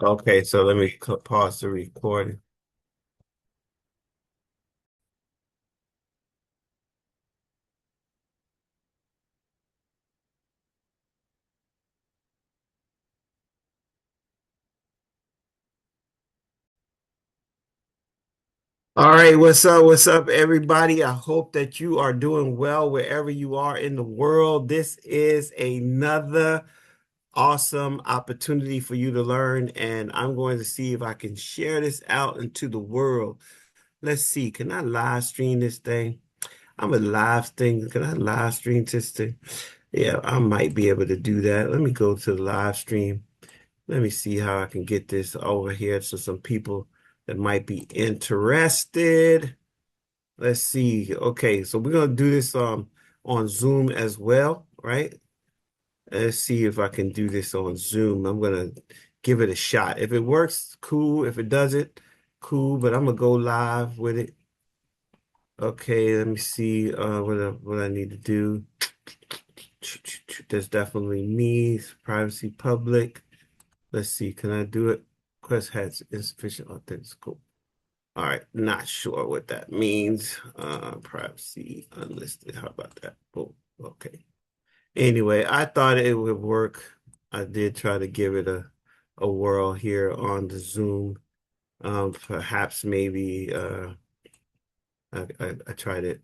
Okay, so let me pause the recording. All right, what's up? What's up, everybody? I hope that you are doing well wherever you are in the world. This is another awesome opportunity for you to learn, and I'm going to see if I can share this out into the world. Let's see, can I live stream this thing? I'm a live thing. Can I live stream this thing? Yeah, I might be able to do that. Let me go to the live stream. Let me see how I can get this over here to some people that might be interested. Let's see. Okay, so we're gonna do this on Zoom as well, right? Let's see if I can do this on Zoom. I'm gonna give it a shot. If it works, cool. If it doesn't, cool. But I'm gonna go live with it. Okay, let me see what I need to do. There's definitely me, privacy public. Let's see, can I do it? Quest has insufficient authentical. All right, not sure what that means. Privacy unlisted. How about that? Oh, okay. Anyway, I thought it would work. I did try to give it a whirl here on the Zoom. Perhaps maybe I tried it.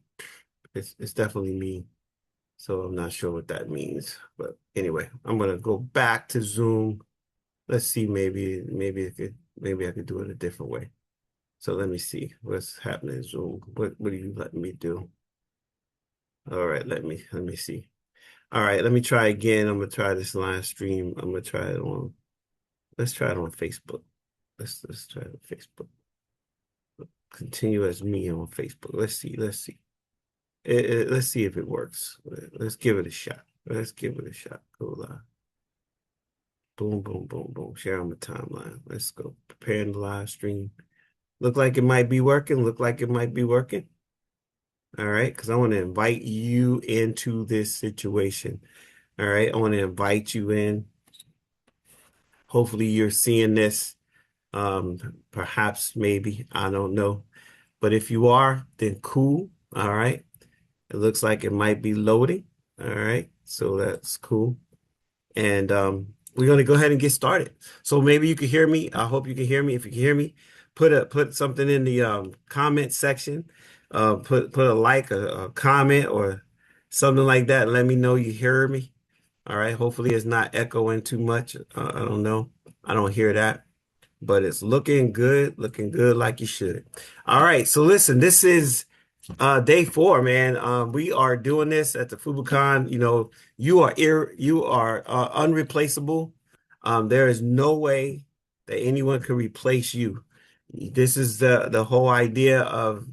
It's definitely me, so I'm not sure what that means. But anyway, I'm gonna go back to Zoom. Let's see, maybe I could do it a different way. So let me see what's happening in Zoom. What are you letting me do? All right, let me see. All right, let me try again. I'm gonna try this live stream. I'm gonna try it on. Let's try it on Facebook. Let's try it on Facebook. Continue as me on Facebook. Let's see. Let's see. Let's see if it works. Let's give it a shot. Let's give it a shot. Go live. Boom, boom, boom, boom. Share on the timeline. Let's go. Preparing the live stream. Look like it might be working. Look like it might be working. All right, because I want to invite you into this situation. All right, I want to invite you in. Hopefully, you're seeing this. Perhaps, maybe, I don't know. But if you are, then cool. All right. It looks like it might be loading. All right. So that's cool. And we're going to go ahead and get started. So maybe you can hear me. I hope you can hear me. If you can hear me, put something in the comment section. Put a like, a comment, or something like that. Let me know you hear me. All right. Hopefully it's not echoing too much. I don't know. I don't hear that, but it's looking good like you should. All right. So listen, this is day four, man. We are doing this at the FubuCon. You know, you are unreplaceable. There is no way that anyone can replace you. This is the whole idea of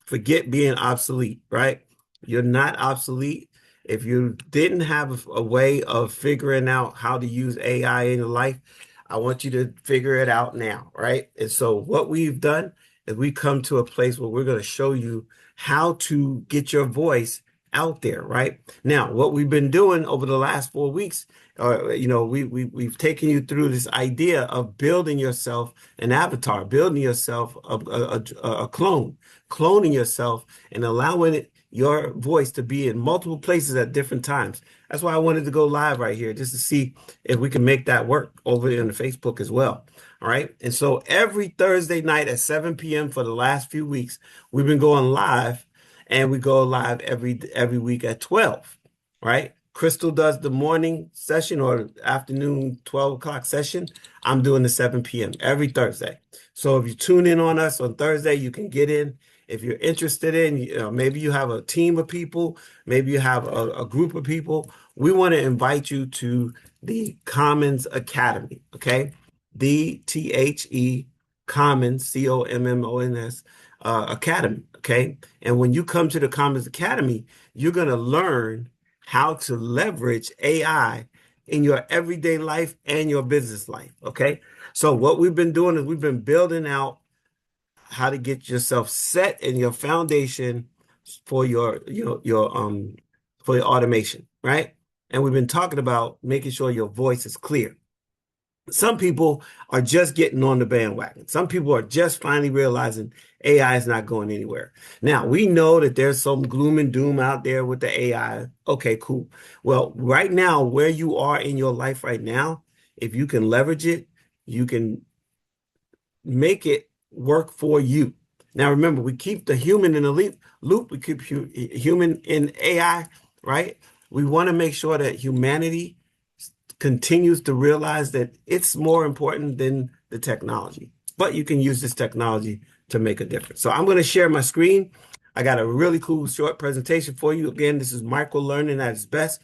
forget being obsolete, right? You're not obsolete. If you didn't have a way of figuring out how to use AI in your life, I want you to figure it out now, right? And so what we've done is we come to a place where we're going to show you how to get your voice out there, right? Now, what we've been doing over the last 4 weeks, we've taken you through this idea of building yourself an avatar, building yourself a clone, cloning yourself and allowing your voice to be in multiple places at different times. That's why I wanted to go live right here just to see if we can make that work over in the Facebook as well. All right. And so every Thursday night at 7 p.m. for the last few weeks, we've been going live, and we go live every week at 12. Right. Crystal does the morning session or afternoon 12 o'clock session. I'm doing the 7 p.m. every Thursday. So if you tune in on us on Thursday, you can get in. If you're interested in, maybe you have a team of people, maybe you have a group of people, we want to invite you to the Commons Academy, okay? The Commons, Commons, Academy, okay? And when you come to the Commons Academy, you're going to learn how to leverage AI in your everyday life and your business life, okay? So what we've been doing is we've been building out how to get yourself set in your foundation for your automation, right? And we've been talking about making sure your voice is clear. Some people are just getting on the bandwagon. Some people are just finally realizing AI is not going anywhere. Now, we know that there's some gloom and doom out there with the AI. Okay, cool. Well, right now, where you are in your life right now, if you can leverage it, you can make it work for you. Now, remember, we keep the human in the loop. We keep human in AI, right? We want to make sure that humanity continues to realize that it's more important than the technology. But you can use this technology to make a difference. So I'm going to share my screen. I got a really cool short presentation for you. Again, this is micro learning at its best,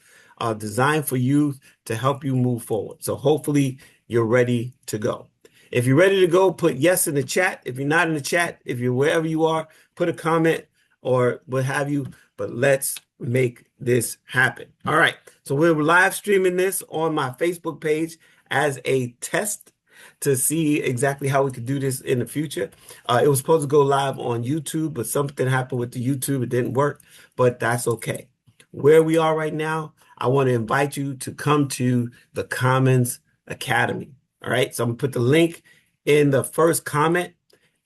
designed for you to help you move forward. So hopefully you're ready to go. If you're ready to go, put yes in the chat. If you're not in the chat, if you're wherever you are, put a comment or what have you. But let's make this happen. All right. So we're live streaming this on my Facebook page as a test to see exactly how we could do this in the future. It was supposed to go live on YouTube, but something happened with the YouTube. It didn't work, but that's okay. Where we are right now, I want to invite you to come to the Commons Academy. All right. So I'm going to put the link in the first comment.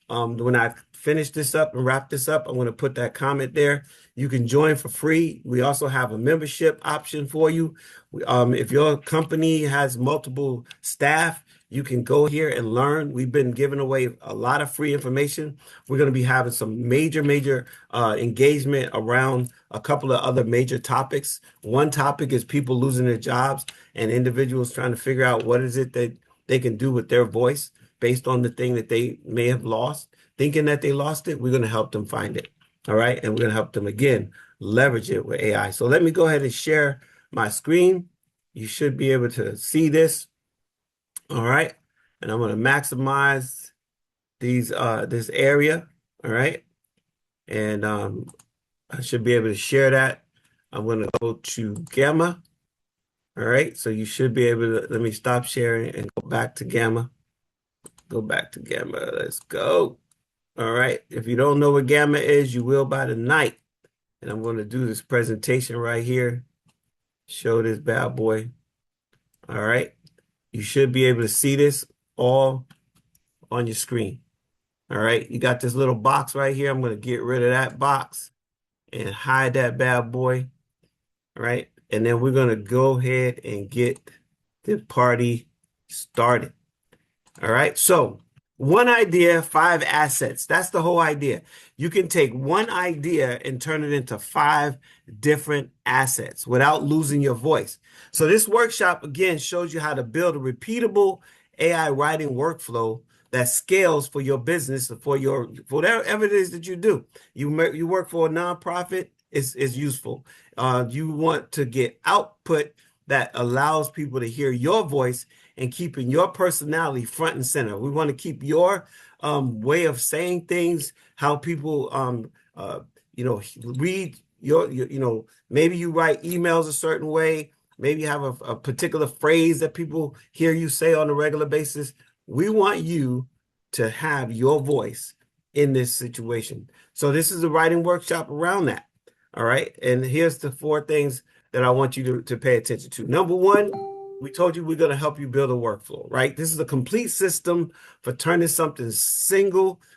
When I finish this up and wrap this up, I'm going to put that comment there. You can join for free. We also have a membership option for you. If your company has multiple staff, you can go here and learn. We've been giving away a lot of free information. We're going to be having some major engagement around a couple of other major topics. One topic is people losing their jobs and individuals trying to figure out what is it that they can do with their voice based on the thing that they may have lost. Thinking that they lost it, we're going to help them find it. All right. And we're going to help them again leverage it with AI. So let me go ahead and share my screen. You should be able to see this. All right. And I'm going to maximize this area. All right. And I should be able to share that. I'm going to go to Gamma. All right. So you should be able to, let me stop sharing and go back to Gamma. Go back to Gamma. Let's go. All right. If you don't know what Gamma is, you will by tonight. And I'm going to do this presentation right here. Show this bad boy. All right. You should be able to see this all on your screen. All right. You got this little box right here. I'm going to get rid of that box and hide that bad boy. All right. And then we're going to go ahead and get the party started. All right. So one idea, 5 assets. That's the whole idea. You can take one idea and turn it into 5 different assets without losing your voice. So this workshop, again, shows you how to build a repeatable AI writing workflow that scales for your business, for whatever it is that you do. You work for a nonprofit, it's useful. You want to get output that allows people to hear your voice and keeping your personality front and center. We want to keep your way of saying things, how people, read your, maybe you write emails a certain way. Maybe you have a particular phrase that people hear you say on a regular basis. We want you to have your voice in this situation. So this is a writing workshop around that. All right. And here's the 4 things that I want you to pay attention to. Number 1, we told you we're going to help you build a workflow, right? This is a complete system for turning something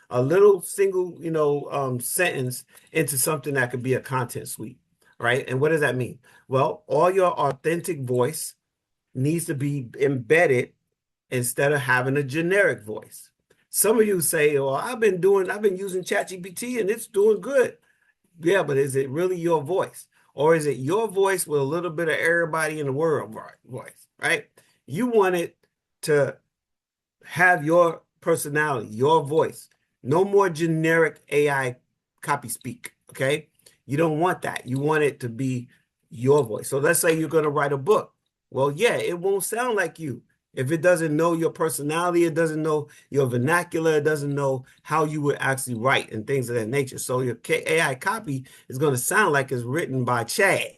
a little single, sentence into something that could be a content suite, right? And what does that mean? Well, all your authentic voice needs to be embedded instead of having a generic voice. Some of you say, well, I've been using ChatGPT and it's doing good. Yeah, but is it really your voice? Or is it your voice with a little bit of everybody in the world voice, right? You want it to have your personality, your voice. No more generic AI copy speak, okay? You don't want that. You want it to be your voice. So let's say you're going to write a book. Well, yeah, it won't sound like you. If it doesn't know your personality, it doesn't know your vernacular, it doesn't know how you would actually write and things of that nature. So your AI copy is going to sound like it's written by Chad,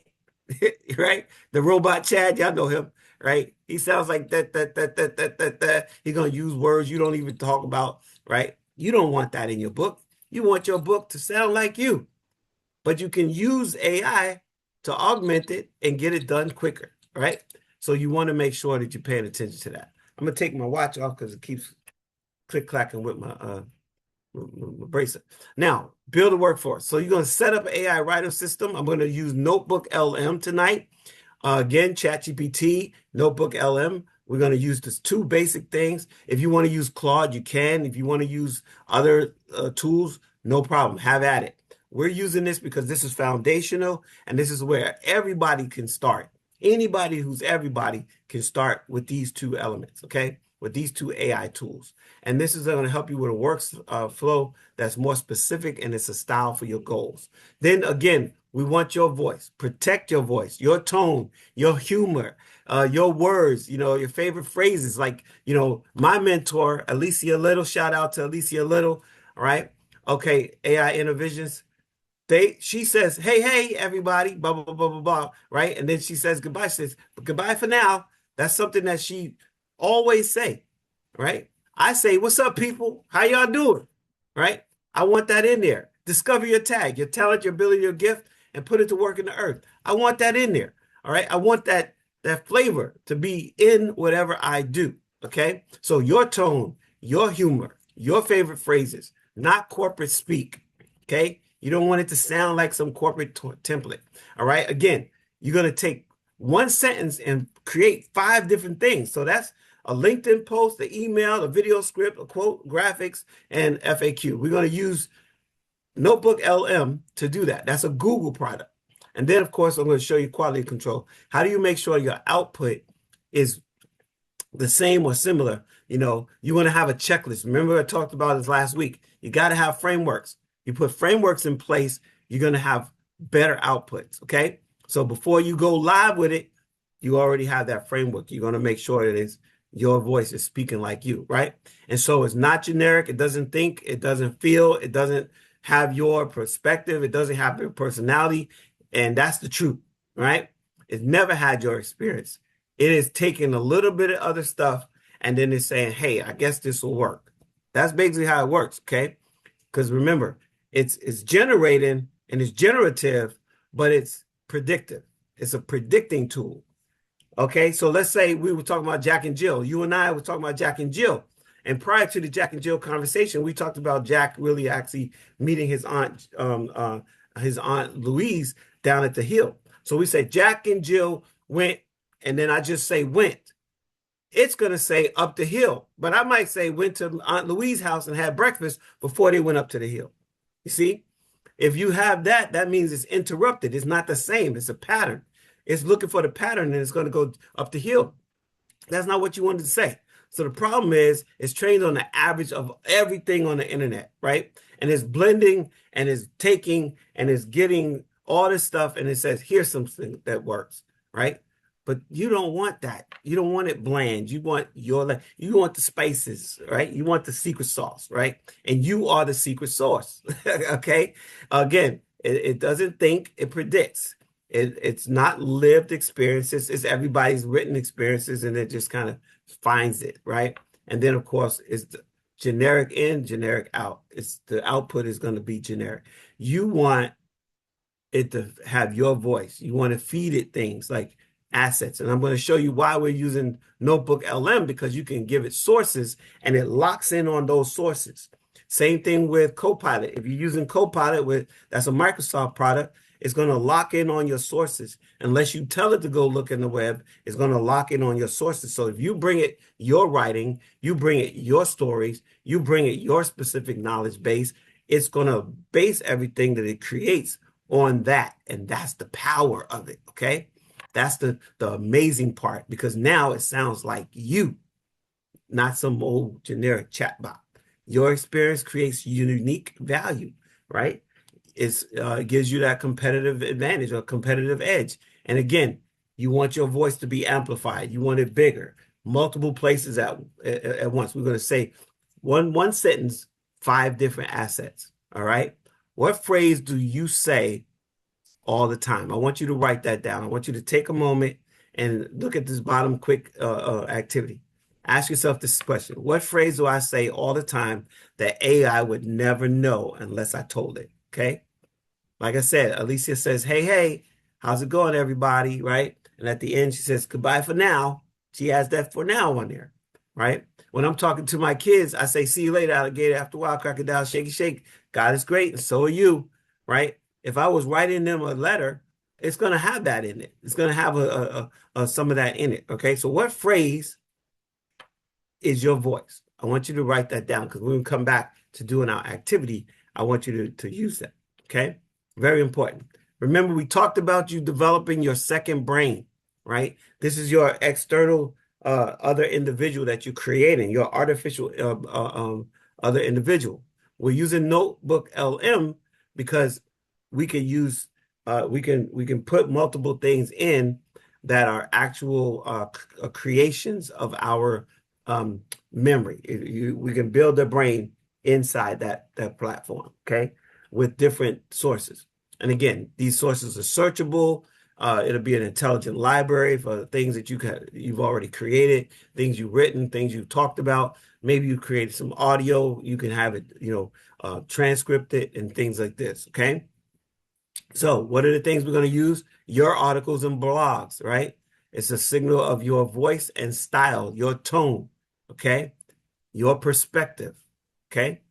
right? The robot Chad, y'all know him, right? He sounds like that. He's going to use words you don't even talk about, right? You don't want that in your book. You want your book to sound like you. But you can use AI to augment it and get it done quicker, right? So you want to make sure that you're paying attention to that. I'm gonna take my watch off because it keeps click-clacking with my bracelet. Now, build a workforce. So you're going to set up an AI writing system. I'm going to use NotebookLM tonight. Again, ChatGPT, NotebookLM. We're going to use these two basic things. If you want to use Claude, you can. If you want to use other tools, no problem. Have at it. We're using this because this is foundational, and this is where everybody can start. Anybody who's everybody can start with these two elements, okay? With these two AI tools. And this is going to help you with a workflow that's more specific, and it's a style for your goals. Then again, we want your voice. Protect your voice, your tone, your humor, your words, your favorite phrases. Like, my mentor, Alicia Little, shout out to Alicia Little, all right? Okay, AI Innovations. She says, hey, everybody, blah, blah, blah, blah, blah, blah, right? And then she says goodbye. She says, goodbye for now. That's something that she always say, right? I say, what's up, people? How y'all doing? Right? I want that in there. Discover your tag, your talent, your ability, your gift, and put it to work in the earth. I want that in there. All right. I want that flavor to be in whatever I do. Okay. So your tone, your humor, your favorite phrases, not corporate speak. Okay. You don't want it to sound like some corporate template. All right. Again, you're going to take one sentence and create 5 different things. So that's a LinkedIn post, the email, a video script, a quote, graphics, and FAQ. We're going to use NotebookLM to do that. That's a Google product. And then, of course, I'm going to show you quality control. How do you make sure your output is the same or similar? You want to have a checklist. Remember, I talked about this last week. You got to have frameworks. You put frameworks in place, you're going to have better outputs, okay? So before you go live with it, you already have that framework. You're going to make sure that your voice is speaking like you, right? And so it's not generic. It doesn't think. It doesn't feel. It doesn't have your perspective. It doesn't have your personality. And that's the truth, right? It's never had your experience. It is taking a little bit of other stuff and then it's saying, hey, I guess this will work. That's basically how it works, okay? Because remember, it's generating and it's generative, but it's predictive. It's a predicting tool. Okay, so let's say we were talking about Jack and Jill. You and I were talking about Jack and Jill. And prior to the Jack and Jill conversation, we talked about Jack really actually meeting his aunt Louise down at the hill. So we say Jack and Jill went, and then I just say went. It's going to say up the hill, but I might say went to Aunt Louise's house and had breakfast before they went up to the hill. You see, if you have that, that means it's interrupted. It's not the same. It's a pattern. It's looking for the pattern and it's going to go up the hill. That's not what you wanted to say. So the problem is it's trained on the average of everything on the internet, right? And it's blending and it's taking and it's getting all this stuff and it says, here's something that works, right? But you don't want that. You don't want it bland. You want you want the spices, right? You want the secret sauce, right? And you are the secret sauce, okay? Again, it doesn't think, it predicts. It's not lived experiences. It's everybody's written experiences, and it just kind of finds it, right? And then, of course, it's the generic in, generic out. It's the output is going to be generic. You want it to have your voice. You want to feed it things like assets. And I'm going to show you why we're using NotebookLM, because you can give it sources and it locks in on those sources. Same thing with Copilot. If you're using Copilot, that's a Microsoft product, it's going to lock in on your sources. Unless you tell it to go look in the web, it's going to lock in on your sources. So if you bring it your writing, you bring it your stories, you bring it your specific knowledge base, it's going to base everything that it creates on that. And that's the power of it, okay? That's the amazing part, because now it sounds like you, not some old generic chatbot. Your experience creates unique value, right? It gives you that competitive advantage or competitive edge. And again, you want your voice to be amplified. You want it bigger, multiple places at once. We're going to say one sentence, 5 different assets. All right. What phrase do you say all the time? I want you to write that down. I want you to take a moment and look at this bottom quick activity. Ask yourself this question. What phrase do I say all the time that AI would never know unless I told it? Okay. Like I said, Alicia says, hey, how's it going, everybody? Right. And at the end, she says, goodbye for now. She has that for now on there. right? When I'm talking to my kids, I say, see you later, alligator. After a while, crocodile, shaky, shake. God is great, and so are you, right? If I was writing them a letter, it's going to have that in it. It's going to have some of that in it, okay? So what phrase is your voice? I want you to write that down because when we come back to doing our activity, I want you to use that, okay? Very important. Remember, we talked about you developing your second brain, right? This is your external other individual that you're creating, your artificial other individual. We're using NotebookLM because we can use we can put multiple things in that are actual creations of our memory. We can build a brain inside that platform, okay, with different sources. And again, these sources are searchable. It'll be an intelligent library for things that you've already created, things you've written, things you've talked about. Maybe you created some audio. You can have it, transcript it and things like this. Okay. So what are the things we're going to use? Your articles and blogs, right? It's a signal of your voice and style, your tone. Okay. Your perspective. Okay.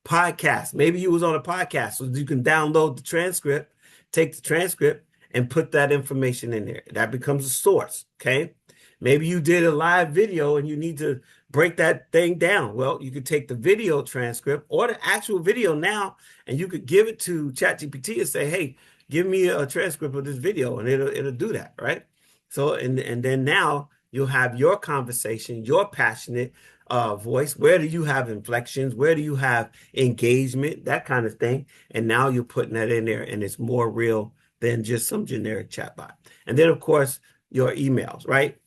Podcast. Maybe you was on a podcast, so you can download the transcript, take the transcript, and put that information in there. That becomes a source. Okay. Maybe you did a live video and you need to break that thing down. Well, you could take the video transcript or the actual video now, and you could give it to ChatGPT and say, "Hey, give me a transcript of this video," and it'll do that, right? So and then now you'll have your conversation, your passionate voice. Where do you have inflections? Where do you have engagement? That kind of thing. And now you're putting that in there, and it's more real than just some generic chatbot. And then, of course, your emails, right?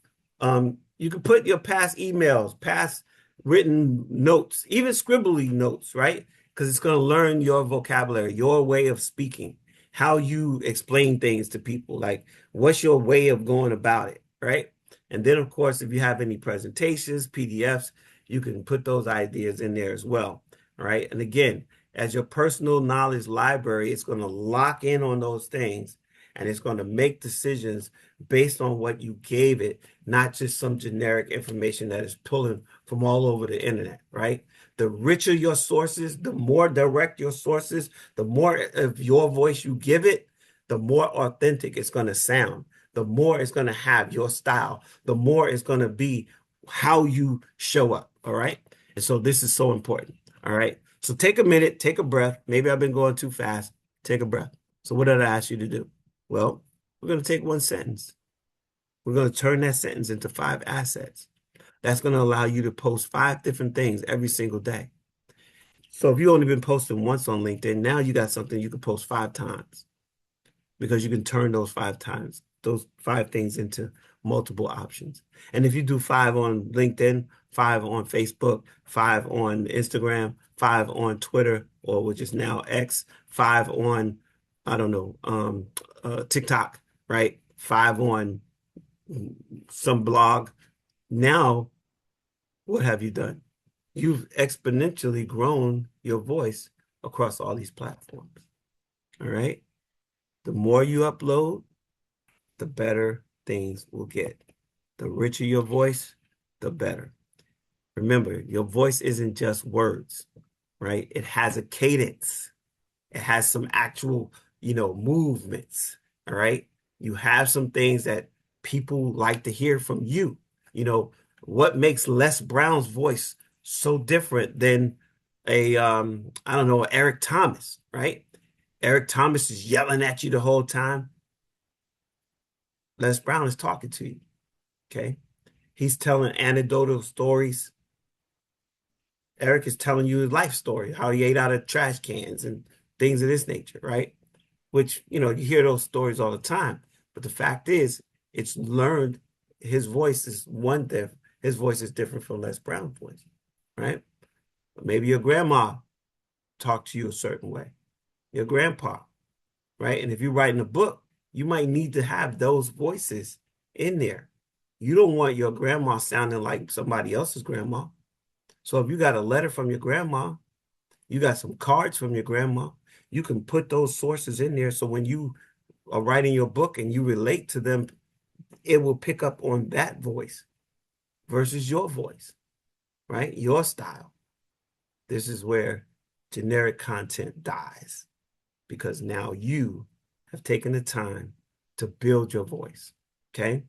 You can put your past emails, past written notes, even scribbly notes, right? Because it's going to learn your vocabulary, your way of speaking, how you explain things to people, like what's your way of going about it, right? And then, of course, if you have any presentations, PDFs, you can put those ideas in there as well, all right? And again, as your personal knowledge library, it's going to lock in on those things, and it's going to make decisions based on what you gave it, not just some generic information that is pulling from all over the internet, right? The richer your sources, the more direct your sources, the more of your voice you give it, the more authentic it's going to sound, the more it's going to have your style, the more it's going to be how you show up, all right? And so this is so important, all right? So take a minute, take a breath. Maybe I've been going too fast. Take a breath. So what did I ask you to do? Well, we're going to take one sentence. We're going to turn that sentence into 5 assets. That's going to allow you to post 5 different things every single day. So if you've only been posting once on LinkedIn, now you got something you can post 5 times because you can turn those 5 times, those 5 things into multiple options. And if you do 5 on LinkedIn, 5 on Facebook, 5 on Instagram, 5 on Twitter, or which is now X, 5 on, I don't know, TikTok, right? 5 on some blog. Now, what have you done? You've exponentially grown your voice across all these platforms. All right. The more you upload, the better things will get. The richer your voice, the better. Remember, your voice isn't just words, right? It has a cadence. It has some actual, movements. All right. You have some things that people like to hear from you. What makes Les Brown's voice so different than I don't know, Eric Thomas, right? Eric Thomas is yelling at you the whole time. Les Brown is talking to you. Okay. He's telling anecdotal stories. Eric is telling you his life story, how he ate out of trash cans and things of this nature, right? Which, you hear those stories all the time. But the fact is, it's learned his voice is one thing. His voice is different from Les Brown's voice, right? But maybe your grandma talked to you a certain way, your grandpa, right? And if you're writing a book, you might need to have those voices in there. You don't want your grandma sounding like somebody else's grandma. So if you got a letter from your grandma, you got some cards from your grandma, you can put those sources in there. So when you are writing your book and you relate to them, it will pick up on that voice versus your voice. right? Your style. This is where generic content dies because now you have taken the time to build your voice, okay?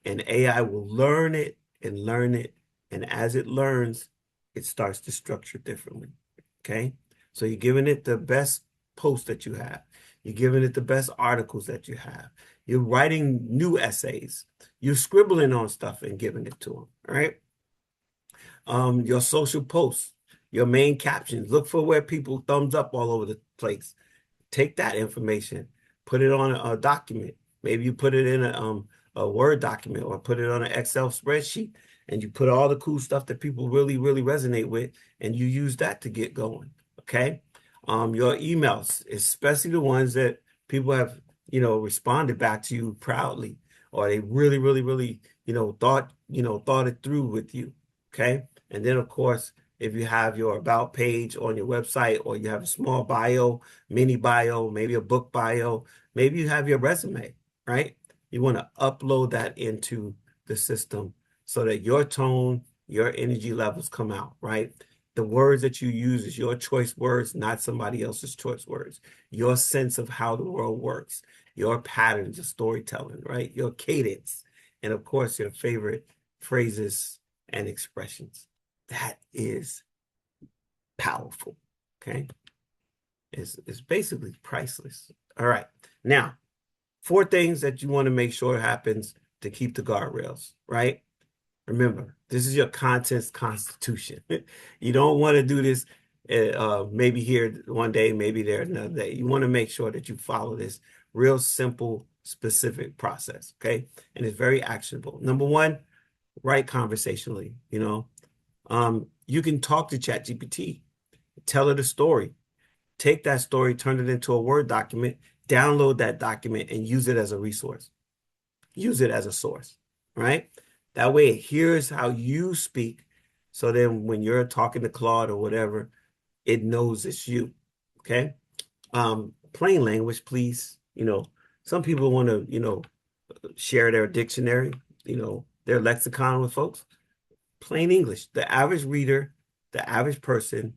And AI will learn it and learn it. And as it learns, it starts to structure differently, okay? So you're giving it the best posts that you have. You're giving it the best articles that you have. You're writing new essays. You're scribbling on stuff and giving it to them, all right? Your social posts, your main captions. Look for where people thumbs up all over the place. Take that information, put it on a document. Maybe you put it in a Word document or put it on an Excel spreadsheet, and you put all the cool stuff that people really, really resonate with, and you use that to get going. Okay. Your emails, especially the ones that people have, responded back to you proudly, or they really, really, really, thought it through with you. Okay. And then of course, if you have your about page on your website, or you have a small bio, mini bio, maybe a book bio, maybe you have your resume, right? You want to upload that into the system so that your tone, your energy levels come out, right? The words that you use is your choice words, not somebody else's choice words. Your sense of how the world works, your patterns of storytelling, right? Your cadence, and of course, your favorite phrases and expressions. That is powerful, okay? It's basically priceless. All right. Now, 4 things that you want to make sure happens to keep the guardrails, right? Remember, this is your content's constitution. You don't want to do this maybe here one day, maybe there another day. You want to make sure that you follow this real simple, specific process, okay? And it's very actionable. Number 1, write conversationally, you can talk to ChatGPT, tell it a story, take that story, turn it into a Word document, download that document, and use it as a resource. Use it as a source, right? That way it hears how you speak. So then when you're talking to Claude or whatever, it knows it's you, okay? Plain language, please. Some people want to, share their dictionary, their lexicon with folks. Plain English. The average reader, the average person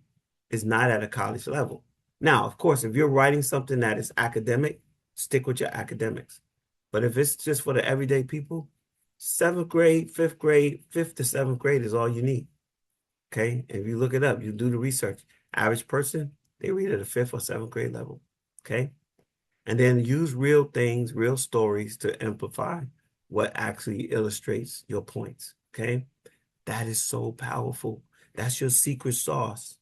is not at a college level. Now, of course, if you're writing something that is academic, stick with your academics. But if it's just for the everyday people, 7th grade, 5th grade, 5th to 7th grade is all you need. Okay. And if you look it up, you do the research. Average person, they read at a 5th or 7th grade level. Okay. And then use real things, real stories to amplify what actually illustrates your points. Okay. That is so powerful. That's your secret sauce.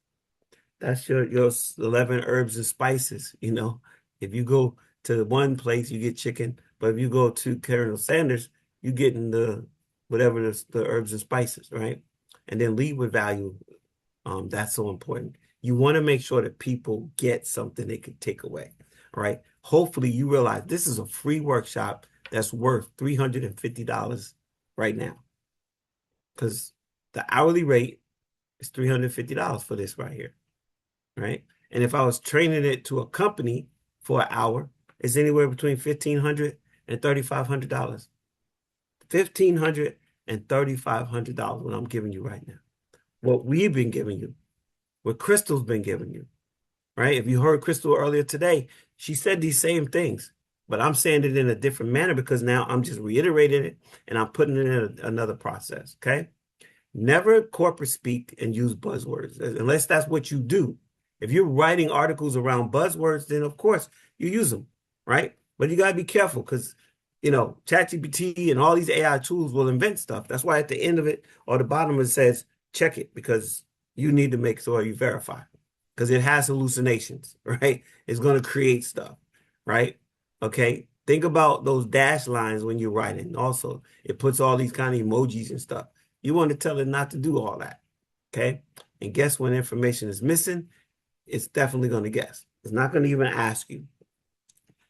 That's your 11 herbs and spices. If you go to one place, you get chicken, but if you go to Colonel Sanders, you get in the whatever the herbs and spices, right? And then lead with value. That's so important. You want to make sure that people get something they can take away. All right. Hopefully you realize this is a free workshop that's worth $350 right now, because the hourly rate is $350 for this right here, right? And if I was training it to a company for an hour, it's anywhere between $1,500 and $3,500. $1,500 and $3,500 what I'm giving you right now. What we've been giving you, what Crystal's been giving you, right? If you heard Crystal earlier today, she said these same things, but I'm saying it in a different manner because now I'm just reiterating it and I'm putting it in another process, okay? Never corporate speak and use buzzwords unless that's what you do. If you're writing articles around buzzwords, then of course you use them, right? But you got to be careful because, ChatGPT and all these AI tools will invent stuff. That's why at the end of it or the bottom it says, check it, because you need to make sure you verify because it has hallucinations, right? It's going to create stuff, right? Okay. Think about those dash lines when you're writing. Also, it puts all these kind of emojis and stuff. You want to tell it not to do all that, okay? And guess when information is missing, it's definitely going to guess. It's not going to even ask you.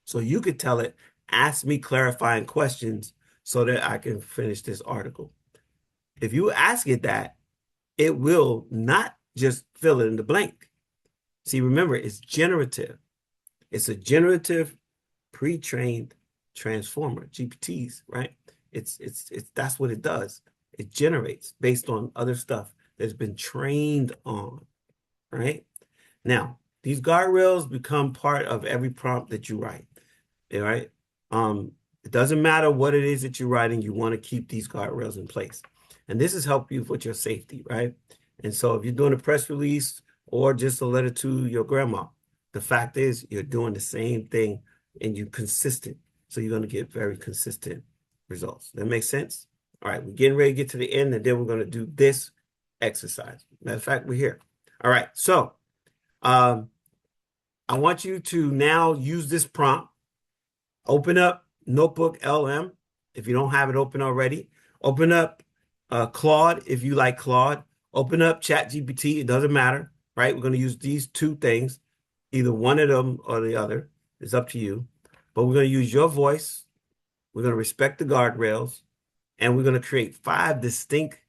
So you could tell it, ask me clarifying questions so that I can finish this article. If you ask it that, it will not just fill it in the blank. See, remember, it's generative. It's a generative pre-trained transformer, GPTs, right? It's that's what it does. It generates based on other stuff that's been trained on, right? Now, these guardrails become part of every prompt that you write, all right? It doesn't matter what it is that you're writing, you want to keep these guardrails in place. And this has helped you with your safety, right? And so if you're doing a press release or just a letter to your grandma, the fact is you're doing the same thing and you're consistent. So you're going to get very consistent results. That makes sense? All right, we're getting ready to get to the end, and then we're going to do this exercise. Matter of fact, we're here. All right, so I want you to now use this prompt. Open up NotebookLM if you don't have it open already. Open up Claude if you like Claude. Open up ChatGPT. It doesn't matter, right? We're going to use these two things, either one of them or the other. It's up to you. But we're going to use your voice. We're going to respect the guardrails. And we're going to create 5 distinct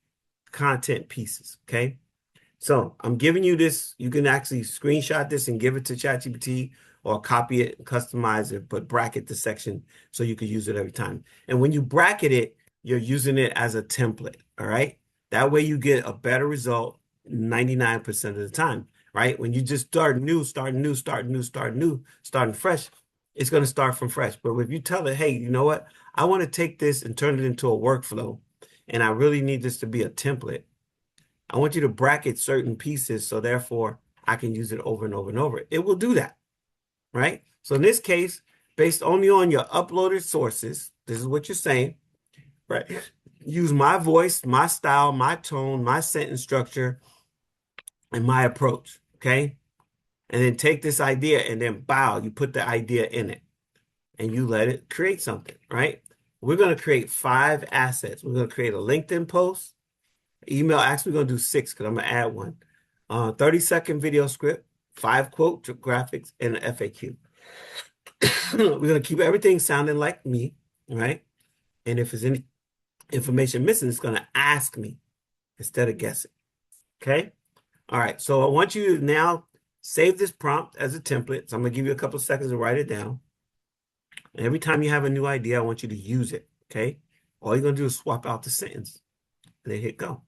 content pieces, okay? So I'm giving you this. You can actually screenshot this and give it to ChatGPT or copy it, customize it, but bracket the section so you can use it every time. And when you bracket it, you're using it as a template, all right? That way you get a better result 99% of the time, right? When you just starting fresh, it's going to start from fresh. But if you tell it, hey, you know what? I want to take this and turn it into a workflow, and I really need this to be a template. I want you to bracket certain pieces so therefore I can use it over and over and over. It will do that, right? So in this case, based only on your uploaded sources, this is what you're saying, right? Use my voice, my style, my tone, my sentence structure, and my approach, okay? And then take this idea and then you put the idea in it and you let it create something, right? We're going to create 5 assets. We're going to create a LinkedIn post, email. Actually, we're going to do 6 because I'm going to add one. 30-second video script, 5 quote graphics, and an FAQ. We're going to keep everything sounding like me, right? And if there's any information missing, it's going to ask me instead of guessing, okay? All right, so I want you to now save this prompt as a template. So I'm going to give you a couple of seconds to write it down. And every time you have a new idea, I want you to use it, okay? All you're going to do is swap out the sentence and then hit go.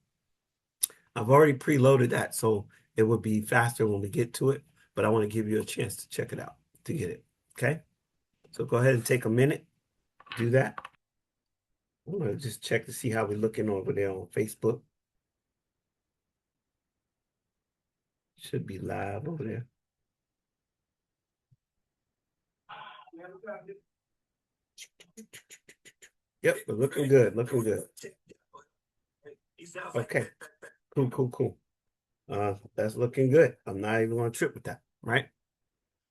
I've already preloaded that, so it will be faster when we get to it, but I want to give you a chance to check it out to get it, okay? So go ahead and take a minute, do that. I'm going to just check to see how we're looking over there on Facebook. Should be live over there. Yep, we're looking good, looking good. Okay, cool. That's looking good. I'm not even going to trip with that, right?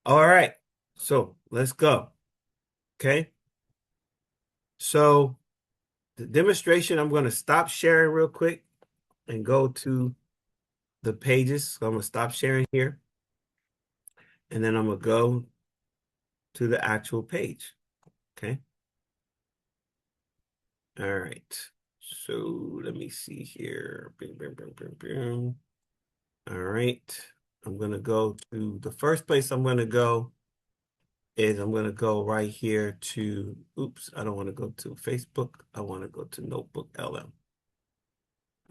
All right, so let's go, okay? So the demonstration, I'm going to stop sharing real quick and go to the pages. So I'm going to stop sharing here. And then I'm going to go to the actual page, okay? All right, so let me see here. All right, I'm going to go to the first place I'm going to go is I'm going to go right here to, oops, I don't want to go to Facebook. I want to go to NotebookLM.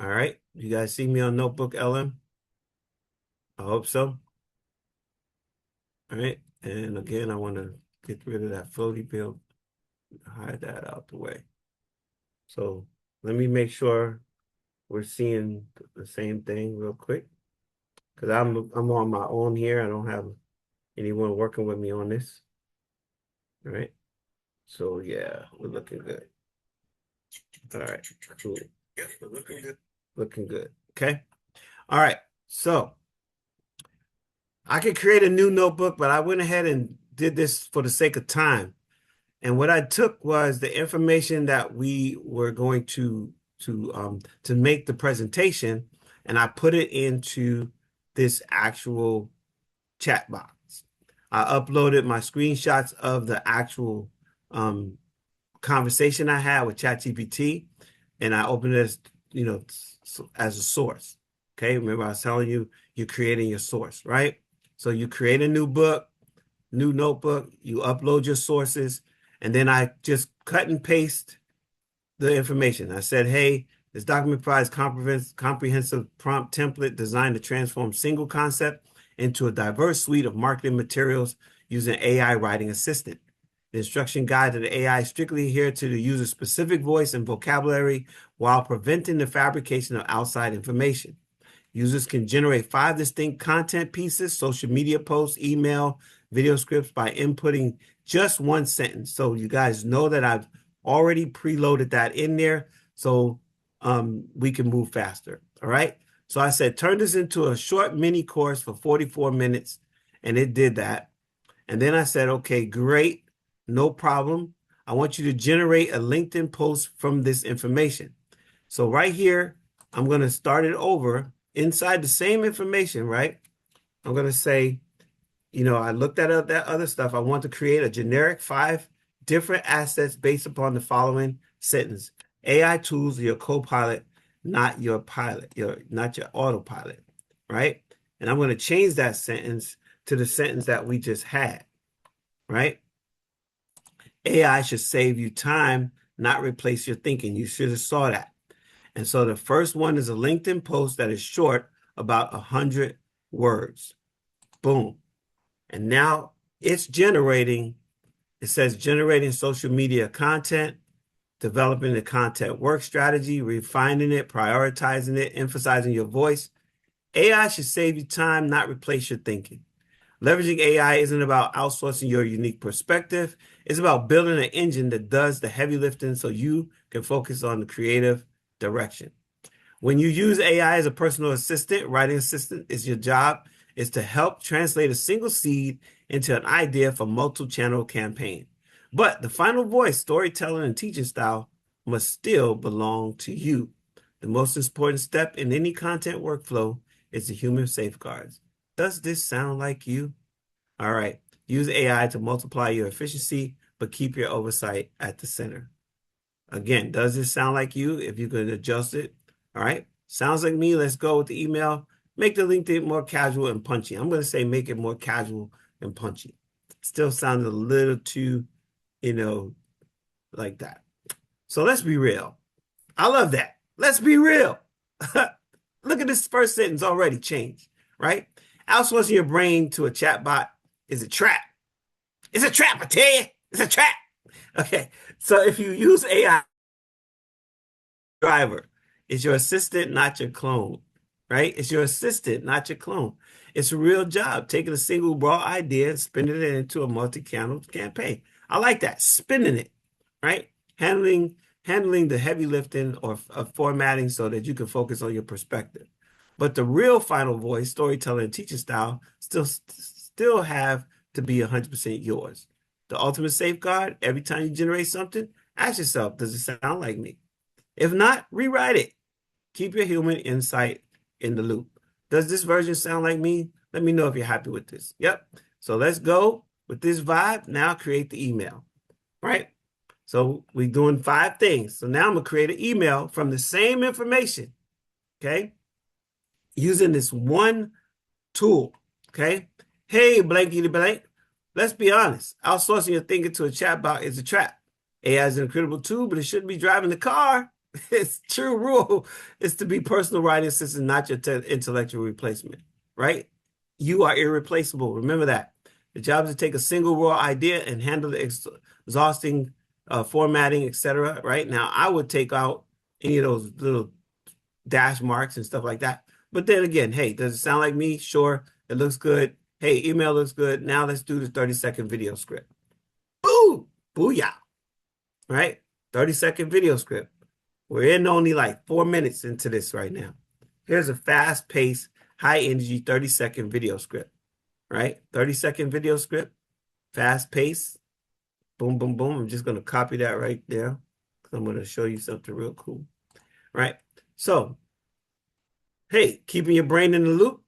All right, you guys see me on NotebookLM? I hope so. All right, and again, I want to get rid of that floaty build, hide that out the way. So let me make sure we're seeing the same thing real quick, because I'm on my own here. I don't have anyone working with me on this. All right, so yeah, we're looking good. All right, cool. Yeah, we're looking good. Looking good. Okay. All right. So I could create a new notebook, but I went ahead and did this for the sake of time. And what I took was the information that we were going to make the presentation, and I put it into this actual chat box. I uploaded my screenshots of the actual conversation I had with ChatGPT, and I opened it as, as a source. Okay, remember I was telling you, you're creating your source, right? So you create a new book, new notebook, you upload your sources, and then I just cut and paste the information. I said, hey, This document provides comprehensive prompt template designed to transform single concept into a diverse suite of marketing materials using AI writing assistant. The instruction guide to the AI strictly adhere to the user's specific voice and vocabulary while preventing the fabrication of outside information. Users can generate 5 distinct content pieces, social media posts, email, video scripts by inputting just one sentence. So you guys know that I've already preloaded that in there so we can move faster. All right. So I said, turn this into a short mini course for 44 minutes. And it did that. And then I said, okay, great. No problem. I want you to generate a LinkedIn post from this information. So right here, I'm going to start it over inside the same information, right? I'm going to say, I looked at that other stuff. I want to create a generic 5 different assets based upon the following sentence. AI tools are your co-pilot, not your pilot, not your autopilot, right? And I'm going to change that sentence to the sentence that we just had, right? AI should save you time, not replace your thinking. You should have saw that. And so the first one is a LinkedIn post that is short, about 100 words. Boom. And now it's generating, it says generating social media content, developing the content work strategy, refining it, prioritizing it, emphasizing your voice. AI should save you time, not replace your thinking. Leveraging AI isn't about outsourcing your unique perspective. It's about building an engine that does the heavy lifting so you can focus on the creative direction. When you use AI as a personal assistant, writing assistant is your job is to help translate a single seed into an idea for multi-channel campaign. But the final voice, storytelling, and teaching style must still belong to you. The most important step in any content workflow is the human safeguards. Does this sound like you? All right. Use AI to multiply your efficiency, but keep your oversight at the center. Again, does this sound like you? If you could adjust it. All right. Sounds like me. Let's go with the email. Make the LinkedIn more casual and punchy. I'm going to say make it more casual and punchy. Still sounds a little too, like that. So let's be real. I love that. Let's be real. Look at this first sentence already changed, right? Outsourcing your brain to a chatbot is a trap. It's a trap, I tell you. It's a trap. Okay. So if you use AI driver, it's your assistant, not your clone, right? It's your assistant, not your clone. It's a real job, taking a single raw idea and spinning it into a multi-channel campaign. I like that, spinning it, right? Handling the heavy lifting or formatting so that you can focus on your perspective. But the real final voice, storytelling, and teaching style still have to be 100% yours. The ultimate safeguard, every time you generate something, ask yourself, does it sound like me? If not, rewrite it. Keep your human insight in the loop. Does this version sound like me? Let me know if you're happy with this. Yep. So let's go with this vibe. Now create the email, right? So we're doing 5 things. So now I'm going to create an email from the same information, okay? Using this one tool, okay? Hey, blankety blank. Let's be honest. Outsourcing your thinking to a chatbot is a trap. AI is an incredible tool, but it shouldn't be driving the car. Its true rule is to be personal writing assistant, not your intellectual replacement, right? You are irreplaceable. Remember that. The job is to take a single raw idea and handle the exhausting formatting, etc. Right now, I would take out any of those little dash marks and stuff like that. But then again, hey, does it sound like me? Sure, it looks good. Hey, email looks good. Now let's do the 30-second video script. Boo! Booyah! Right? 30-second video script. We're in only like 4 minutes into this right now. Here's a fast-paced, high-energy 30-second video script. Right? 30-second video script. Fast-paced. Boom, boom, boom. I'm just going to copy that right there. I'm going to show you something real cool. Right? So, hey, keeping your brain in the loop.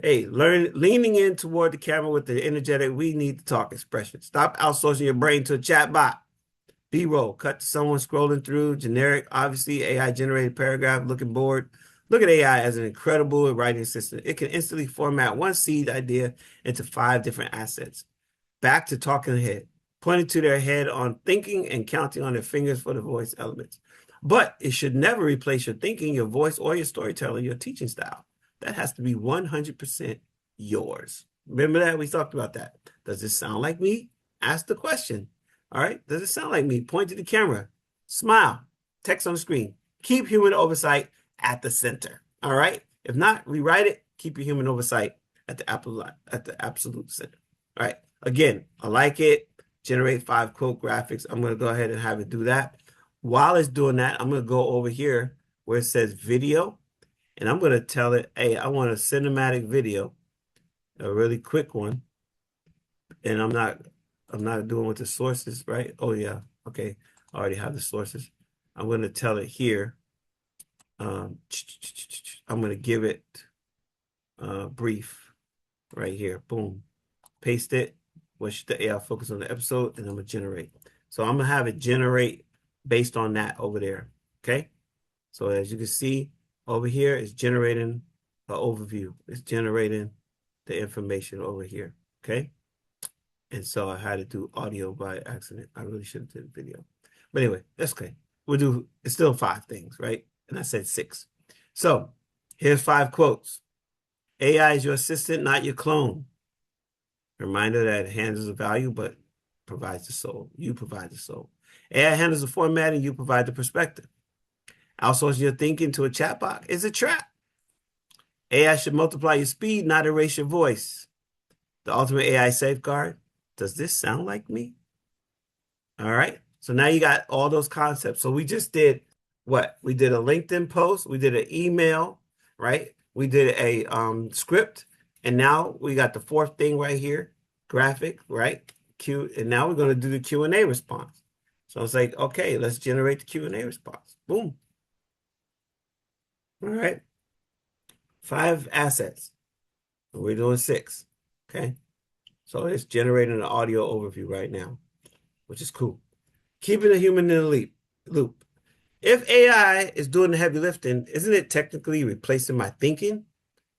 Hey, leaning in toward the camera with the energetic, we need to talk expression. Stop outsourcing your brain to a chatbot. B-roll, cut to someone scrolling through, generic, obviously AI-generated paragraph, looking bored. Look at AI as an incredible writing assistant. It can instantly format one seed idea into 5 different assets. Back to talking head, pointing to their head on thinking and counting on their fingers for the voice elements. But it should never replace your thinking, your voice, or your storytelling, your teaching style. That has to be 100% yours. Remember that? We talked about that. Does this sound like me? Ask the question. All right. Does it sound like me? Point to the camera. Smile. Text on the screen. Keep human oversight at the center. All right. If not, rewrite it. Keep your human oversight at the absolute center. All right. Again, I like it. Generate 5 quote graphics. I'm going to go ahead and have it do that. While it's doing that, I'm going to go over here where it says video, and I'm going to tell it, hey, I want a cinematic video, a really quick one. And I'm not doing with the sources, right? Oh yeah. Okay. I already have the sources. I'm going to tell it here. I'm going to give it brief right here. Boom. Paste it. What should the AI focus on the episode? And I'm going to generate. So I'm going to have it generate based on that over there. Okay. So as you can see over here, it's generating an overview. It's generating the information over here. Okay. And so I had to do audio by accident. I really should have did video. But anyway, that's okay. It's still 5 things, right? And I said 6. So here's 5 quotes. AI is your assistant, not your clone. Reminder that it handles the value, but provides the soul. You provide the soul. AI handles the formatting, you provide the perspective. Outsourcing your thinking to a chatbot is a trap. AI should multiply your speed, not erase your voice. The ultimate AI safeguard. Does this sound like me? All right. So now you got all those concepts. So we just did what? We did a LinkedIn post. We did an email, right? We did a script. And now we got the 4th thing right here, graphic, right? And now we're going to do the Q&A response. So it's like, okay, let's generate the Q&A response. Boom. All right. 5 assets. We're doing 6. Okay. So it's generating an audio overview right now, which is cool. Keeping the human in the loop. If AI is doing the heavy lifting, isn't it technically replacing my thinking?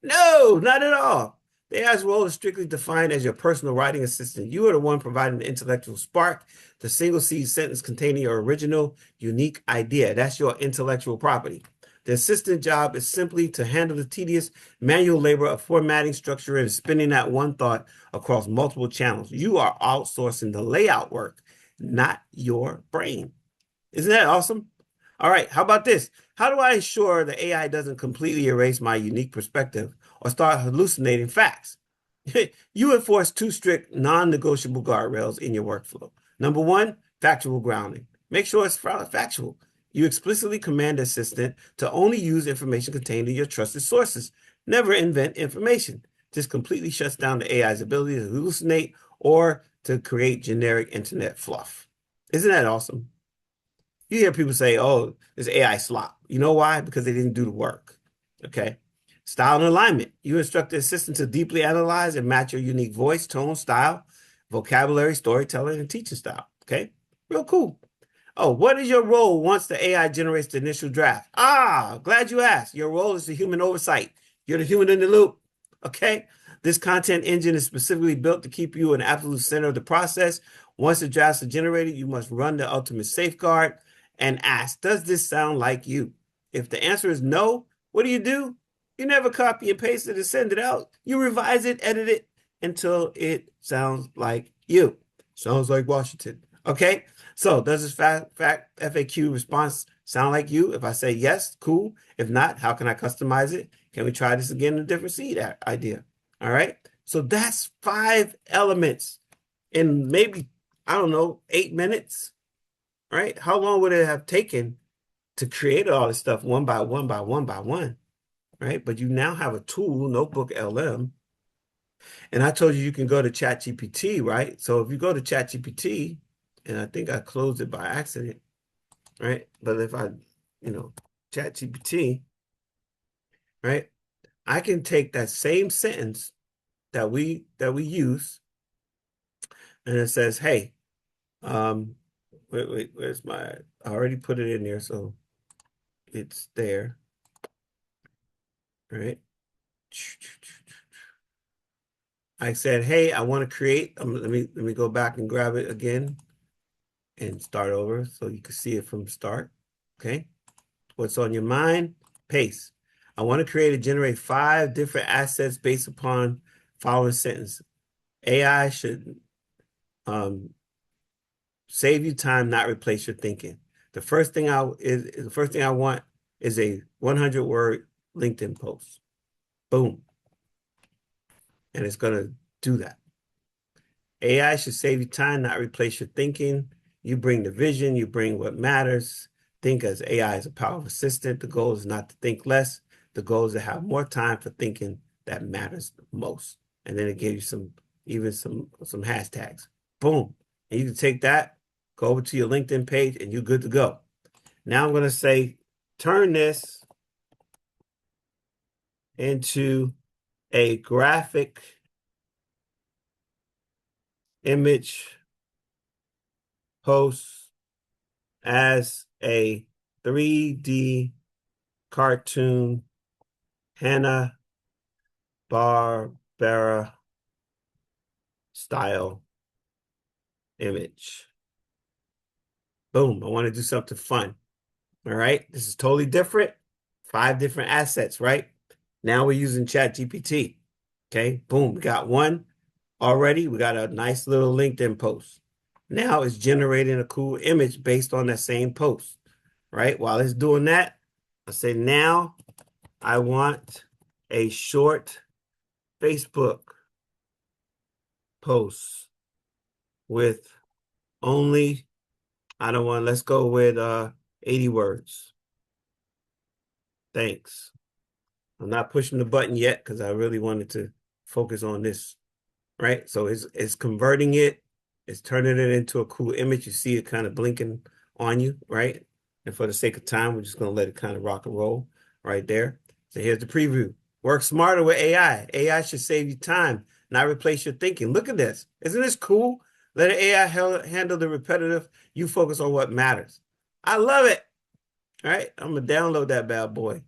No, not at all. The AI's role is strictly defined as your personal writing assistant. You are the one providing the intellectual spark, the single seed sentence containing your original, unique idea. That's your intellectual property. The assistant job is simply to handle the tedious manual labor of formatting, structure, and spinning that one thought across multiple channels. You are outsourcing the layout work, not your brain. Isn't that awesome? All right, how about this? How do I ensure the AI doesn't completely erase my unique perspective or start hallucinating facts? You enforce 2 strict non-negotiable guardrails in your workflow. Number 1, factual grounding. Make sure it's factual. You explicitly command the assistant to only use information contained in your trusted sources. Never invent information. This completely shuts down the AI's ability to hallucinate or to create generic internet fluff. Isn't that awesome? You hear people say, oh, it's AI slop. You know why? Because they didn't do the work. Okay. Style and alignment. You instruct the assistant to deeply analyze and match your unique voice, tone, style, vocabulary, storytelling, and teaching style. Okay. Real cool. Oh, what is your role once the AI generates the initial draft? Ah, glad you asked. Your role is the human oversight. You're the human in the loop. Okay. This content engine is specifically built to keep you in the absolute center of the process. Once the drafts are generated, you must run the ultimate safeguard and ask, does this sound like you? If the answer is no, what do? You never copy and paste it and send it out. You revise it, edit it until it sounds like you. Sounds like Washington. Okay? So does this FAQ response sound like you? If I say yes, cool. If not, how can I customize it? Can we try this again in a different seed idea? All right? So that's 5 elements in maybe, I don't know, 8 minutes. Right? How long would it have taken to create all this stuff one by one by one by one? Right? But you now have a tool, NotebookLM. And I told you you can go to ChatGPT, right? So if you go to ChatGPT, and I think I closed it by accident, right? But if I, ChatGPT, right? I can take that same sentence that we use, and it says, hey, wait, where's I already put it in there, so it's there, right? I said, hey, I want to create, let me go back and grab it again and start over so you can see it from start. Okay. What's on your mind? Paste. I want to create and generate 5 different assets based upon following sentence. AI should save you time, not replace your thinking. The first thing I want is a 100-word LinkedIn post. Boom. And it's going to do that. AI should save you time, not replace your thinking. You bring the vision, you bring what matters. Think as AI is a powerful assistant. The goal is not to think less. The goal is to have more time for thinking that matters most. And then it gives you some hashtags. Boom. And you can take that, go over to your LinkedIn page, and you're good to go. Now I'm going to say, turn this into a graphic image post as a 3D cartoon Hanna-Barbera style image. Boom. I want to do something fun. All right. This is totally different. 5 different assets, right? Now we're using ChatGPT. Okay. Boom. We got one already. We got a nice little LinkedIn post. Now it's generating a cool image based on that same post, right? While it's doing that, I say, now I want a short Facebook post with only, I don't want, let's go with 80 words. Thanks. I'm not pushing the button yet because I really wanted to focus on this, right? So it's converting it. It's turning it into a cool image. You see it kind of blinking on you, right? And for the sake of time, we're just going to let it kind of rock and roll right there. So here's the preview. Work smarter with AI. AI should save you time, not replace your thinking. Look at this. Isn't this cool? Let AI handle the repetitive. You focus on what matters. I love it. All right. I'm going to download that bad boy.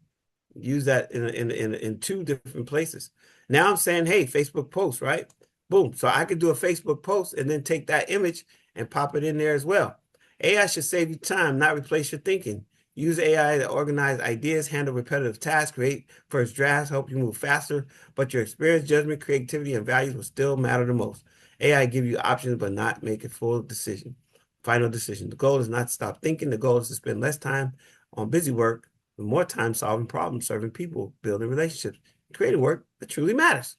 Use that in 2 different places. Now I'm saying, hey, Facebook post, right? Boom. So I could do a Facebook post and then take that image and pop it in there as well. AI should save you time, not replace your thinking. Use AI to organize ideas, handle repetitive tasks, create first drafts, help you move faster, but your experience, judgment, creativity, and values will still matter the most. AI give you options, but not make a full decision. Final decision. The goal is not to stop thinking. The goal is to spend less time on busy work, more time solving problems, serving people, building relationships, creating work that truly matters.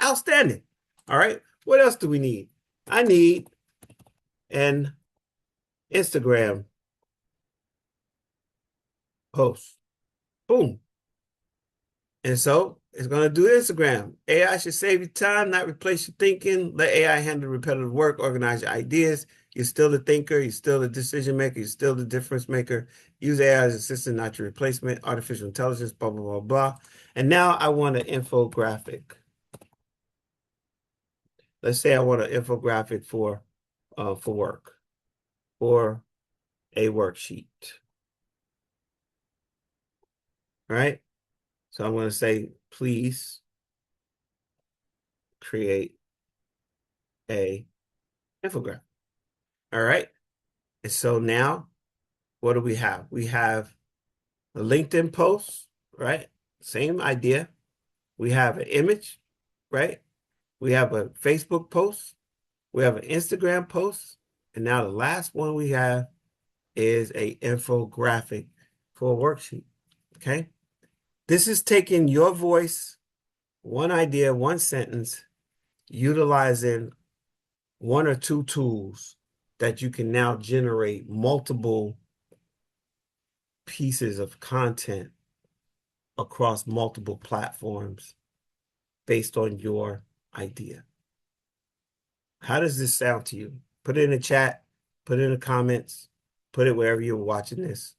Outstanding. All right. What else do we need? I need an Instagram post. Boom. And so it's going to do Instagram. AI should save you time, not replace your thinking. Let AI handle repetitive work, organize your ideas. You're still the thinker. You're still the decision maker. You're still the difference maker. Use AI as an assistant, not your replacement. Artificial intelligence, blah, blah, blah, blah. And now I want an infographic. Let's say I want an infographic for work, or a worksheet. All right. So I'm going to say, please create a infographic. All right. And so now what do we have? We have a LinkedIn post, right? Same idea. We have an image, right? We have a Facebook post. We have an Instagram post. And now the last one we have is a infographic for a worksheet. Okay. This is taking your voice, one idea, one sentence, utilizing 1 or 2 tools that you can now generate multiple pieces of content across multiple platforms based on your idea. How does this sound to you? Put it in the chat, put it in the comments, put it wherever you're watching this.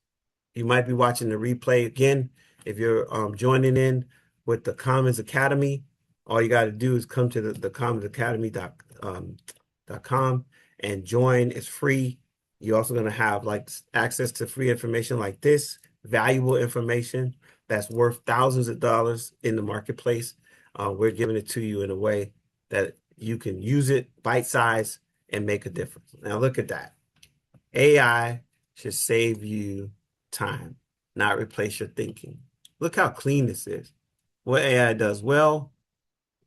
You might be watching the replay again. If you're joining in with the Commons Academy, all you got to do is come to the commonsacademy.com and join. It's free. You're also going to have like access to free information like this, valuable information that's worth thousands of dollars in the marketplace. We're giving it to you in a way that you can use it bite size and make a difference. Now look at that. AI should save you time, not replace your thinking. Look how clean this is. What AI does well,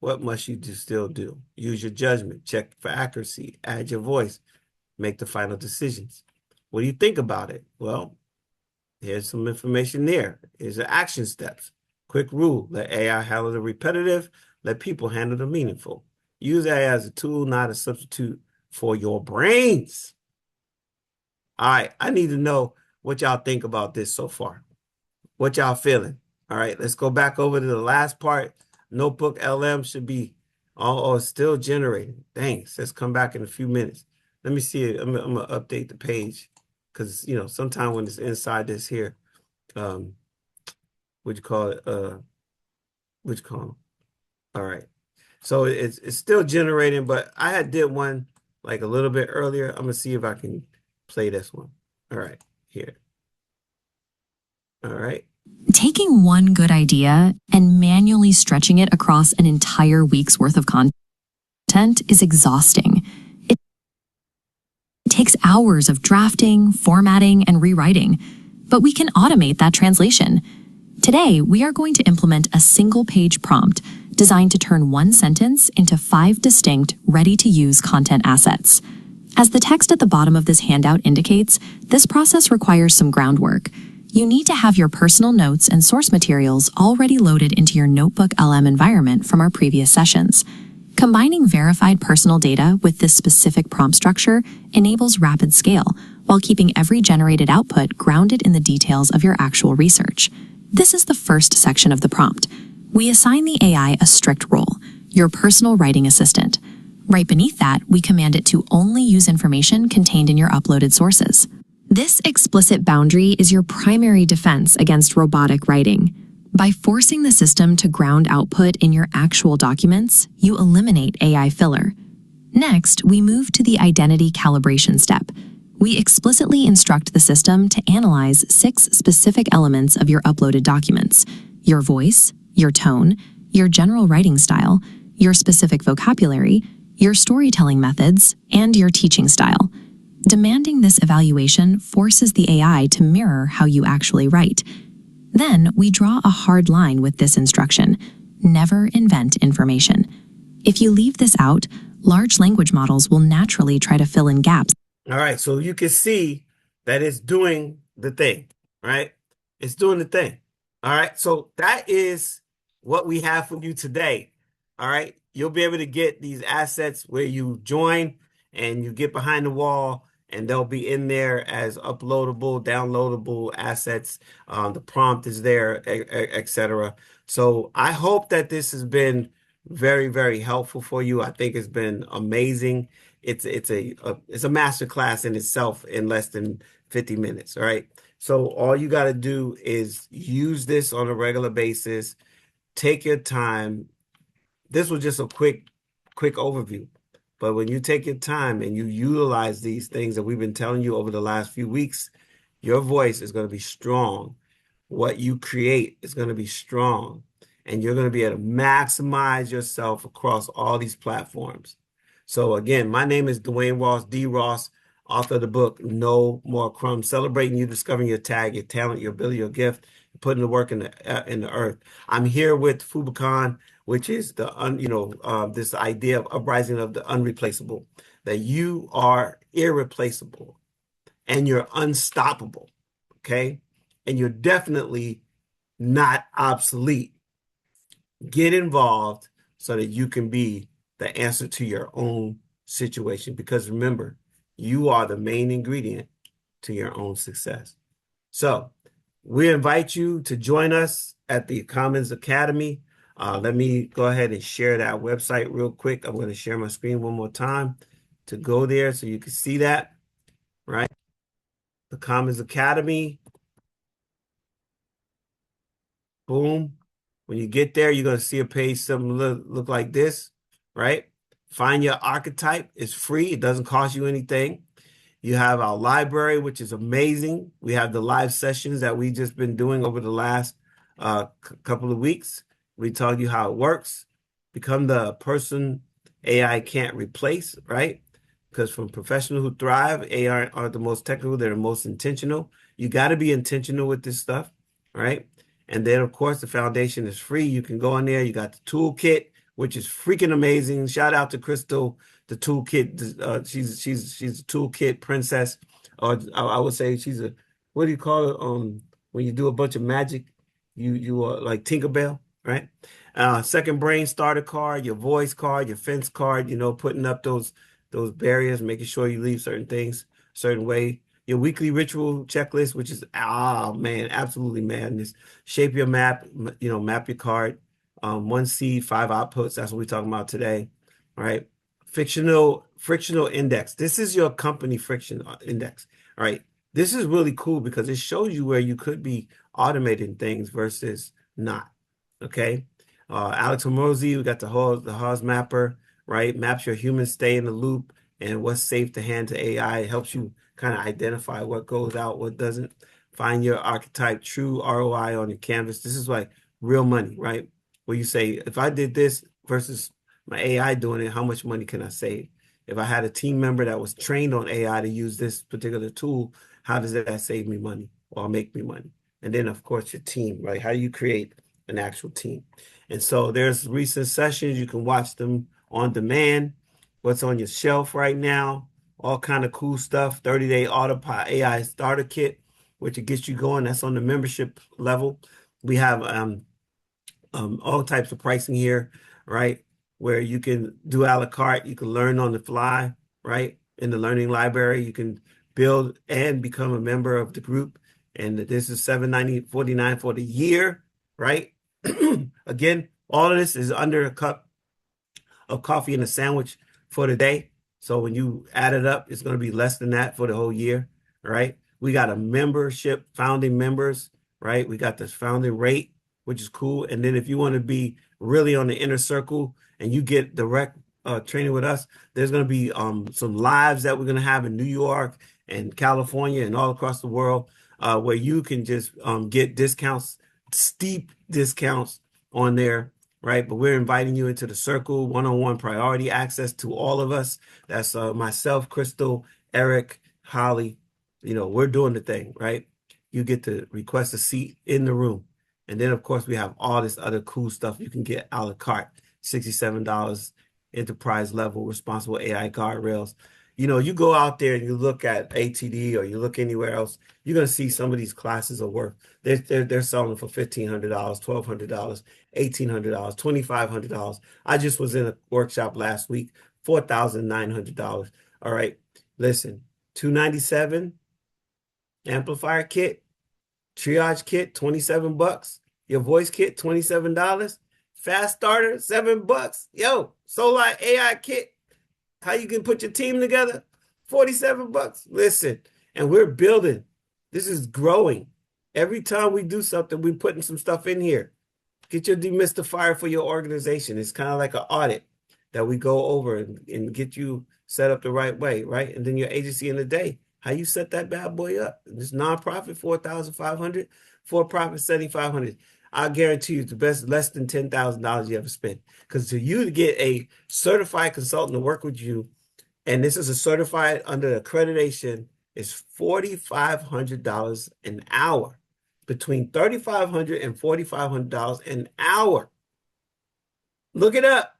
what must you still do? Use your judgment, check for accuracy, add your voice, make the final decisions. What do you think about it? Well, here's some information there. Here's the action steps. Quick rule, let AI handle the repetitive, let people handle the meaningful. Use AI as a tool, not a substitute for your brains. All right, I need to know what y'all think about this so far. What y'all feeling? All right, let's go back over to the last part. NotebookLM should be still generating. Thanks. Let's come back in a few minutes. Let me see it. I'm gonna update the page because sometimes when it's inside this here, what you call it? Which column? All right. So it's still generating, but I had did one like a little bit earlier. I'm gonna see if I can play this one. All right, here. All right. Taking one good idea and manually stretching it across an entire week's worth of content is exhausting. It takes hours of drafting, formatting, and rewriting, but we can automate that translation. Today, we are going to implement a single-page prompt designed to turn one sentence into 5 distinct, ready-to-use content assets. As the text at the bottom of this handout indicates, this process requires some groundwork. You need to have your personal notes and source materials already loaded into your NotebookLM environment from our previous sessions. Combining verified personal data with this specific prompt structure enables rapid scale, while keeping every generated output grounded in the details of your actual research. This is the first section of the prompt. We assign the AI a strict role, your personal writing assistant. Right beneath that, we command it to only use information contained in your uploaded sources. This explicit boundary is your primary defense against robotic writing. By forcing the system to ground output in your actual documents, you eliminate AI filler. Next, we move to the identity calibration step. We explicitly instruct the system to analyze 6 specific elements of your uploaded documents: your voice, your tone, your general writing style, your specific vocabulary, your storytelling methods, and your teaching style. Demanding this evaluation forces the AI to mirror how you actually write. Then we draw a hard line with this instruction: never invent information. If you leave this out, large language models will naturally try to fill in gaps. All right, so you can see that it's doing the thing, right? It's doing the thing. All right, so that is what we have for you today. All right, you'll be able to get these assets where you join and you get behind the wall, and they'll be in there as uploadable, downloadable assets. The prompt is there, etc. So I hope that this has been very, very helpful for you. I think it's been amazing. It's a master class in itself in less than 50 minutes. All right. So all you got to do is use this on a regular basis. Take your time. This was just a quick overview. But when you take your time and you utilize these things that we've been telling you over the last few weeks, your voice is going to be strong. What you create is going to be strong. And you're going to be able to maximize yourself across all these platforms. So again, my name is Dwayne Ross, D. Ross, author of the book, No More Crumbs, celebrating you, discovering your tag, your talent, your ability, your gift, putting the work in the earth. I'm here with Fubakan, which is the this idea of uprising of the unreplaceable, that you are irreplaceable and you're unstoppable, okay? And you're definitely not obsolete. Get involved so that you can be the answer to your own situation. Because remember, you are the main ingredient to your own success. So we invite you to join us at the Commons Academy. Let me go ahead and share that website real quick. I'm going to share my screen one more time to go there so you can see that, right? The Commons Academy. Boom. When you get there, you're going to see a page something look like this, right? Find your archetype. It's free. It doesn't cost you anything. You have our library, which is amazing. We have the live sessions that we've just been doing over the last couple of weeks. We told you how it works. Become the person AI can't replace, right? because from professionals who thrive, AI are the most technical, they're the most intentional. You got to be intentional with this stuff, right? And then, of course, the foundation is free. You can go in there. You got the toolkit, which is freaking amazing. Shout out to Crystal, the toolkit. She's a toolkit princess, or I would say she's a, what do you call it? When you do a bunch of magic, you are like Tinkerbell, right? Second brain starter card, your voice card, your fence card. Putting up those barriers, making sure you leave certain things a certain way. Your weekly ritual checklist, which is, man, absolutely madness. Shape your map, map your card. One seed, five outputs. That's what we're talking about today, right? Frictional index. This is your company friction index, right? This is really cool because it shows you where you could be automating things versus not. Okay. Alex Hormozy, we got the Haas mapper, right? Maps your human stay in the loop and what's safe to hand to AI. It helps you kind of identify what goes out, what doesn't. Find your archetype, true ROI on your canvas. This is like real money, right? Where you say, if I did this versus my AI doing it, how much money can I save? If I had a team member that was trained on AI to use this particular tool, how does that save me money or make me money? And then, of course, your team, right? How do you create an actual team? And so there's recent sessions. You can watch them on demand. What's on your shelf right now? All kind of cool stuff. 30-day Autopilot AI starter kit, which it gets you going. That's on the membership level. We have all types of pricing here, right? Where you can do a la carte, you can learn on the fly, right? In the learning library, you can build and become a member of the group. And this is $7.49 for the year, right? Again, all of this is under a cup of coffee and a sandwich for the day. So when you add it up, it's going to be less than that for the whole year, right? We got a membership, founding members, right? We got this founding rate, which is cool. And then if you want to be really on the inner circle and you get direct training with us, there's going to be some lives that we're going to have in New York and California and all across the world where you can just get discounts, steep discounts on there, right? But we're inviting you into the circle, one-on-one priority access to all of us. That's myself, Crystal, Eric, Holly. We're doing the thing, right? You get to request a seat in the room. And then, of course, we have all this other cool stuff you can get a la carte, $67 enterprise level, responsible AI guardrails. You go out there and you look at ATD or you look anywhere else, you're going to see some of these classes are worth, they're selling for $1,500, $1,200, $1,800, $2,500. I just was in a workshop last week, $4,900. All right, listen, $297 amplifier kit, triage kit, $27. Your voice kit, $27. Fast starter, $7. Yo, Solar AI kit, how you can put your team together, $47. Listen, and we're building. This is growing. Every time we do something, we're putting some stuff in here. Get your demystifier for your organization. It's kind of like an audit that we go over and get you set up the right way, right? And then your agency in the day, how you set that bad boy up. This nonprofit, 4,500, for profit, 7,500. I guarantee you it's the best, less than $10,000 you ever spent. Because to you to get a certified consultant to work with you, and this is a certified under accreditation, is $4,500 an hour. Between $3,500 and $4,500 an hour. Look it up.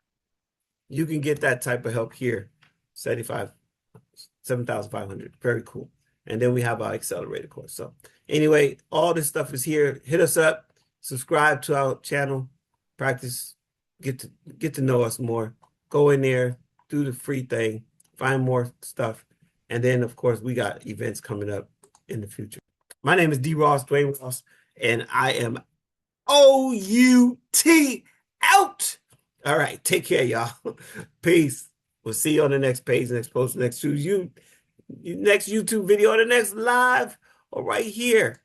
You can get that type of help here. 7,500. Very cool. And then we have our accelerator course. So anyway, all this stuff is here. Hit us up. Subscribe to our channel. Practice. Get to know us more. Go in there. Do the free thing. Find more stuff. And then, of course, we got events coming up in the future. My name is D. Ross, Dwayne Ross, and I am OUT out. All right, take care, y'all. Peace. We'll see you on the next page, next post, next next YouTube video, or the next live, or right here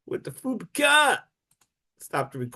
with the food pecan. Stop the recording.